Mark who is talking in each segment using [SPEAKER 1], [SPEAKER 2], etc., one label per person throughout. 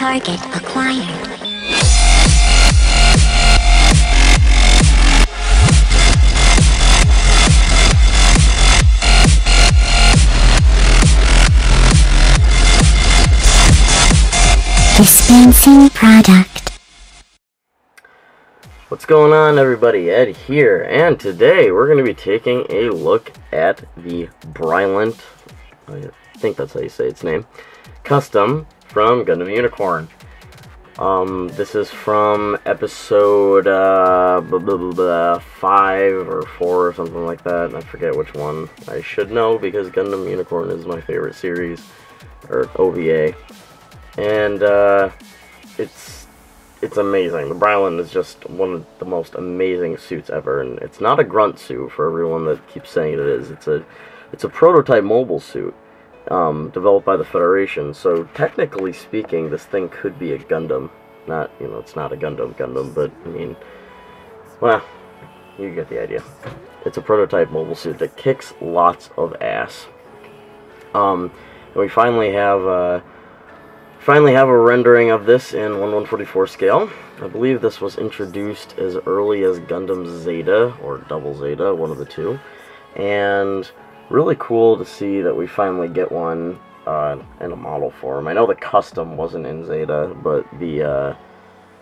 [SPEAKER 1] Target acquired. Dispensing product.
[SPEAKER 2] What's going on, everybody? Ed here, and today we're going to be taking a look at the Byarlant, I think that's how you say its name, custom from Gundam Unicorn. This is from episode 5 or 4 or something like that. I forget which one. I should know because Gundam Unicorn is my favorite series, or OVA. And it's amazing. The Byarlant is just one of the most amazing suits ever, and it's not a grunt suit for everyone that keeps saying it is. It's a prototype mobile suit developed by the Federation. So technically speaking, this thing could be a Gundam. Not, you know, it's not a Gundam, but I mean, well, you get the idea. It's a prototype mobile suit that kicks lots of ass. And we finally have a rendering of this in 1/144 scale. I believe this was introduced as early as Gundam Zeta, or Double Zeta, one of the two. And really cool to see that we finally get one in a model form. I know the custom wasn't in Zeta, but the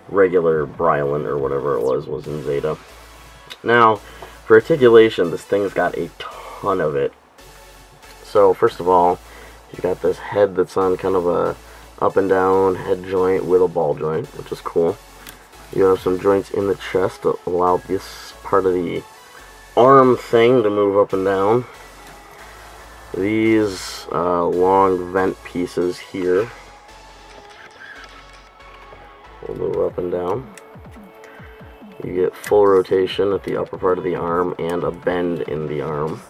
[SPEAKER 2] regular Byarlant, or whatever it was in Zeta. Now, for articulation, this thing's got a ton of it. So, first of all, you've got this head that's on kind of a up and down head joint with a ball joint, which is cool. You have some joints in the chest that allow this part of the arm thing to move up and down. These long vent pieces here will move up and down. You get full rotation at the upper part of the arm and a bend in the arm.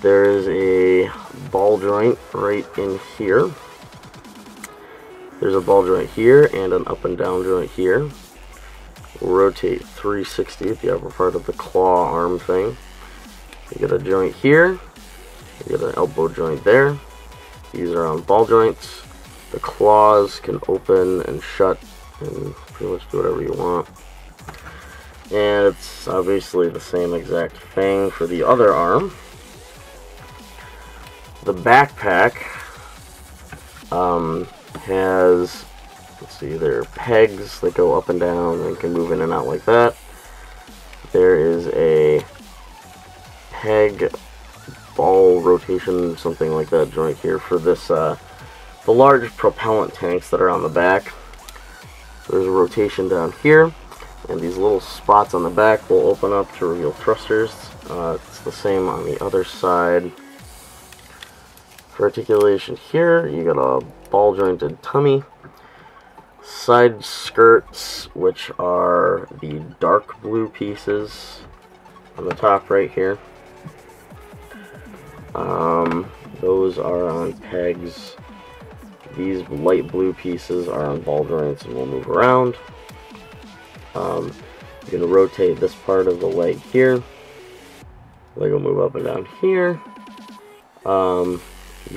[SPEAKER 2] There is a ball joint right in here. There's a ball joint here and an up and down joint here. We'll rotate 360 at the upper part of the claw arm thing. You get a joint here. You get an elbow joint there. These are on ball joints. The claws can open and shut and pretty much do whatever you want. And it's obviously the same exact thing for the other arm. The backpack has, let's see, there are pegs that go up and down and can move in and out like that. There is a peg ball rotation, something like that, joint here for this, the large propellant tanks that are on the back. So there's a rotation down here, and these little spots on the back will open up to reveal thrusters. It's the same on the other side. For articulation here, you got a ball jointed tummy, side skirts, which are the dark blue pieces on the top right here. Those are on pegs. These light blue pieces are on ball joints and will move around. You're going to rotate this part of the leg here. Leg will move up and down here. You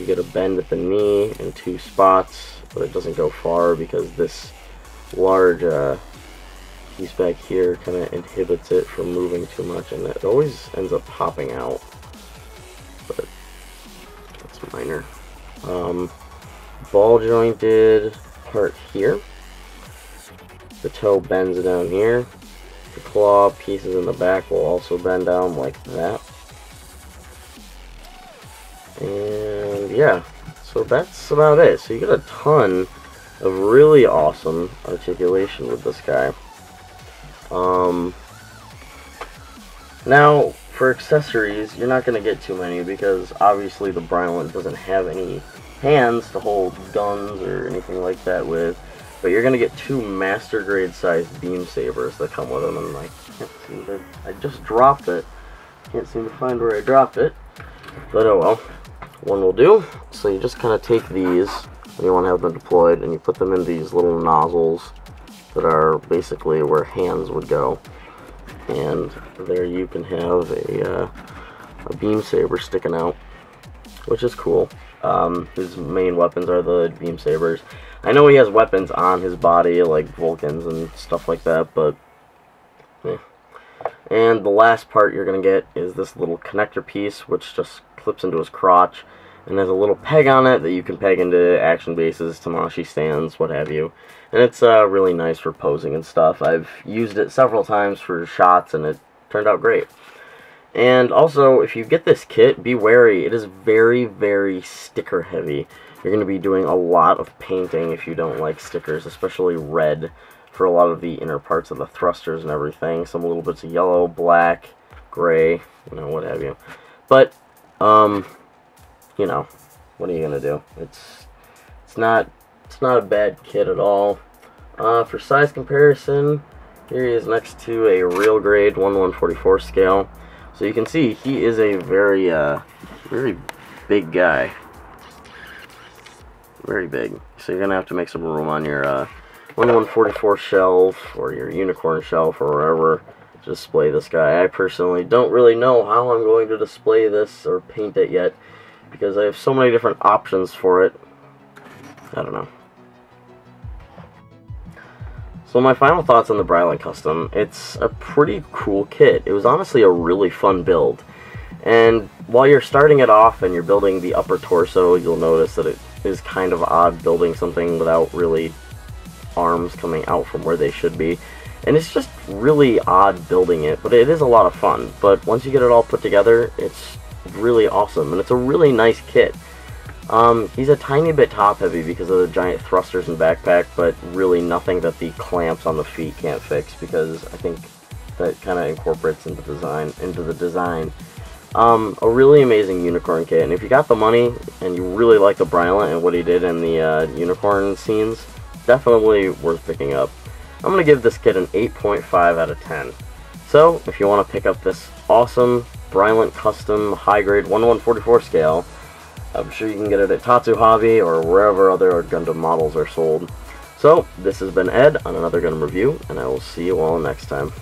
[SPEAKER 2] get a bend at the knee in 2 spots, but it doesn't go far because this large piece back here kind of inhibits it from moving too much, and it always ends up popping out, but that's minor. Ball jointed part here. The toe bends down here. The claw pieces in the back will also bend down like that. And yeah, so that's about it. So you get a ton of really awesome articulation with this guy. Now, for accessories, you're not going to get too many because obviously the Byarlant doesn't have any hands to hold guns or anything like that with. But you're going to get 2 master grade sized beam sabers that come with them, and I can't seem to, I just dropped it. Can't seem to find where I dropped it. But oh well. One will do. So you just kind of take these when you want to have them deployed, and you put them in these little nozzles that are basically where hands would go. And there you can have a beam saber sticking out, which is cool. His main weapons are the beam sabers. I know he has weapons on his body, like Vulcans and stuff like that, but yeah. And the last part you're going to get is this little connector piece, which just clips into his crotch, and there's a little peg on it that you can peg into action bases, Tamashi stands, what have you. And it's really nice for posing and stuff. I've used it several times for shots, and it turned out great. And also, if you get this kit, be wary. It is very, very sticker heavy. You're going to be doing a lot of painting if you don't like stickers, especially red, for a lot of the inner parts of the thrusters and everything. Some little bits of yellow, black, gray, you know, what have you. But, you know, what are you going to do? It's not a bad kit at all. For size comparison, here he is next to a real grade 1/144 scale. So you can see he is a very, very big guy. Very big. So you're going to have to make some room on your 1/144 shelf or your unicorn shelf or wherever to display this guy. I personally don't really know how I'm going to display this or paint it yet because I have so many different options for it. I don't know. So my final thoughts on the Byarlant Custom, it's a pretty cool kit. It was honestly a really fun build. And while you're starting it off and you're building the upper torso, you'll notice that it is kind of odd building something without really arms coming out from where they should be. And it's just really odd building it, but it is a lot of fun. But once you get it all put together, it's really awesome, and it's a really nice kit. He's a tiny bit top heavy because of the giant thrusters and backpack, but really nothing that the clamps on the feet can't fix, because I think that kind of incorporates into the design. A really amazing unicorn kit, and if you got the money and you really like the Byarlant and what he did in the unicorn scenes, definitely worth picking up. I'm going to give this kit an 8.5 out of 10. So, if you want to pick up this awesome Byarlant custom high-grade 1/144 scale, I'm sure you can get it at Tatsu Hobby or wherever other Gundam models are sold. So, this has been Ed on another Gundam review, and I will see you all next time.